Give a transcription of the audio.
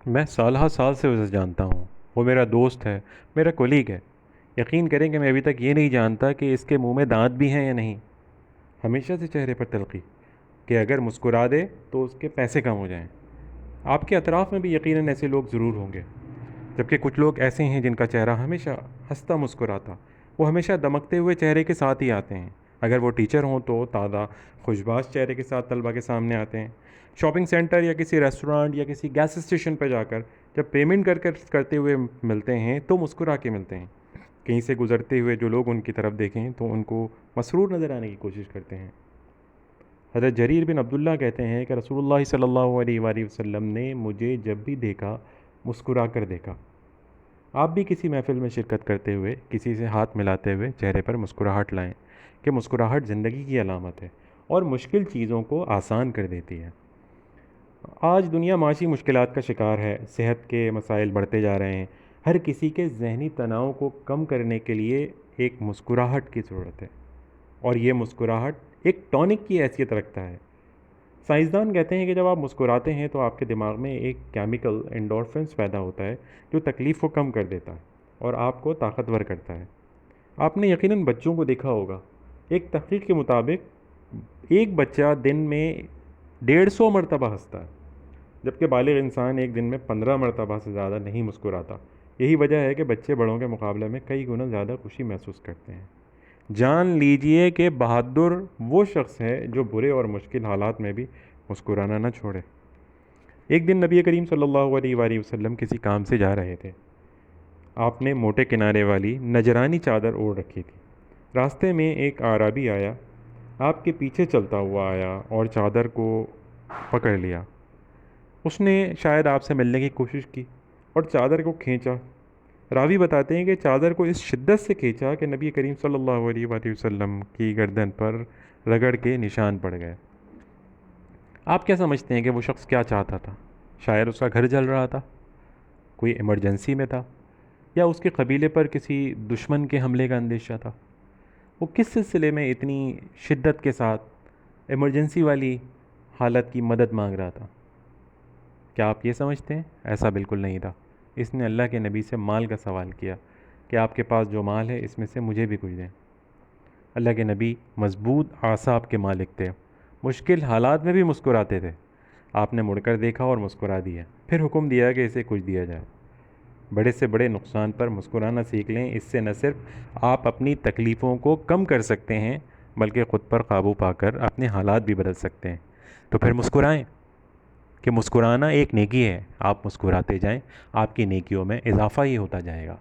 میں سالہ سال سے اسے جانتا ہوں، وہ میرا دوست ہے، میرا کولیگ ہے۔ یقین کریں کہ میں ابھی تک یہ نہیں جانتا کہ اس کے منہ میں دانت بھی ہیں یا نہیں۔ ہمیشہ سے چہرے پر تلخی کہ اگر مسکرا دے تو اس کے پیسے کم ہو جائیں۔ آپ کے اطراف میں بھی یقیناً ایسے لوگ ضرور ہوں گے، جبکہ کچھ لوگ ایسے ہیں جن کا چہرہ ہمیشہ ہنستا مسکراتا، وہ ہمیشہ دمکتے ہوئے چہرے کے ساتھ ہی آتے ہیں۔ اگر وہ ٹیچر ہوں تو تازہ خوشباش چہرے کے ساتھ طلبہ کے سامنے آتے ہیں۔ شاپنگ سینٹر یا کسی ریسٹورانٹ یا کسی گیس اسٹیشن پہ جا کر جب پیمنٹ کرتے ہوئے ملتے ہیں تو مسکرا کے ملتے ہیں۔ کہیں سے گزرتے ہوئے جو لوگ ان کی طرف دیکھیں تو ان کو مسرور نظر آنے کی کوشش کرتے ہیں۔ حضرت جریر بن عبداللہ کہتے ہیں کہ رسول اللہ صلی اللہ علیہ وآلہ وسلم نے مجھے جب بھی دیکھا مسکرا کر دیکھا۔ آپ بھی کسی محفل میں شرکت کرتے ہوئے کسی سے ہاتھ ملاتے ہوئے چہرے پر مسکراہٹ لائیں، کہ مسکراہٹ زندگی کی علامت ہے اور مشکل چیزوں کو آسان کر دیتی ہے۔ آج دنیا معاشی مشکلات کا شکار ہے، صحت کے مسائل بڑھتے جا رہے ہیں۔ ہر کسی کے ذہنی تناؤ کو کم کرنے کے لیے ایک مسکراہٹ کی ضرورت ہے، اور یہ مسکراہٹ ایک ٹونک کی حیثیت رکھتا ہے۔ سائنسدان کہتے ہیں کہ جب آپ مسکراتے ہیں تو آپ کے دماغ میں ایک کیمیکل انڈورفنس پیدا ہوتا ہے جو تکلیف کو کم کر دیتا ہے اور آپ کو طاقتور کرتا ہے۔ آپ نے یقیناً بچوں کو دیکھا ہوگا، ایک تحقیق کے مطابق ایک بچہ دن میں 150 مرتبہ ہنستا ہے، جبکہ بالغ انسان ایک دن میں 15 مرتبہ سے زیادہ نہیں مسکراتا۔ یہی وجہ ہے کہ بچے بڑوں کے مقابلے میں کئی گنا زیادہ خوشی محسوس کرتے ہیں۔ جان لیجئے کہ بہادر وہ شخص ہے جو برے اور مشکل حالات میں بھی مسکرانا نہ چھوڑے۔ ایک دن نبی کریم صلی اللہ علیہ وآلہ وسلم کسی کام سے جا رہے تھے۔ آپ نے موٹے کنارے والی نجرانی چادر اوڑھ رکھی تھی۔ راستے میں ایک اعرابی آیا، آپ کے پیچھے چلتا ہوا آیا اور چادر کو پکڑ لیا۔ اس نے شاید آپ سے ملنے کی کوشش کی اور چادر کو کھینچا۔ راوی بتاتے ہیں کہ چادر کو اس شدت سے کھینچا کہ نبی کریم صلی اللہ علیہ وآلہ وسلم کی گردن پر رگڑ کے نشان پڑ گئے۔ آپ کیا سمجھتے ہیں کہ وہ شخص کیا چاہتا تھا؟ شاید اس کا گھر جل رہا تھا، کوئی ایمرجنسی میں تھا، یا اس کے قبیلے پر کسی دشمن کے حملے کا اندیشہ تھا؟ وہ کس سلسلے میں اتنی شدت کے ساتھ ایمرجنسی والی حالت کی مدد مانگ رہا تھا؟ کیا آپ یہ سمجھتے ہیں؟ ایسا بالکل نہیں تھا۔ اس نے اللہ کے نبی سے مال کا سوال کیا کہ آپ کے پاس جو مال ہے اس میں سے مجھے بھی کچھ دیں۔ اللہ کے نبی مضبوط اعصاب کے مالک تھے، مشکل حالات میں بھی مسکراتے تھے۔ آپ نے مڑ کر دیکھا اور مسکرا دیا، پھر حکم دیا کہ اسے کچھ دیا جائے۔ بڑے سے بڑے نقصان پر مسکرانا سیکھ لیں، اس سے نہ صرف آپ اپنی تکلیفوں کو کم کر سکتے ہیں بلکہ خود پر قابو پا کر اپنے حالات بھی بدل سکتے ہیں۔ تو پھر مسکرائیں، کہ مسکرانا ایک نیکی ہے۔ آپ مسکراتے جائیں، آپ کی نیکیوں میں اضافہ ہی ہوتا جائے گا۔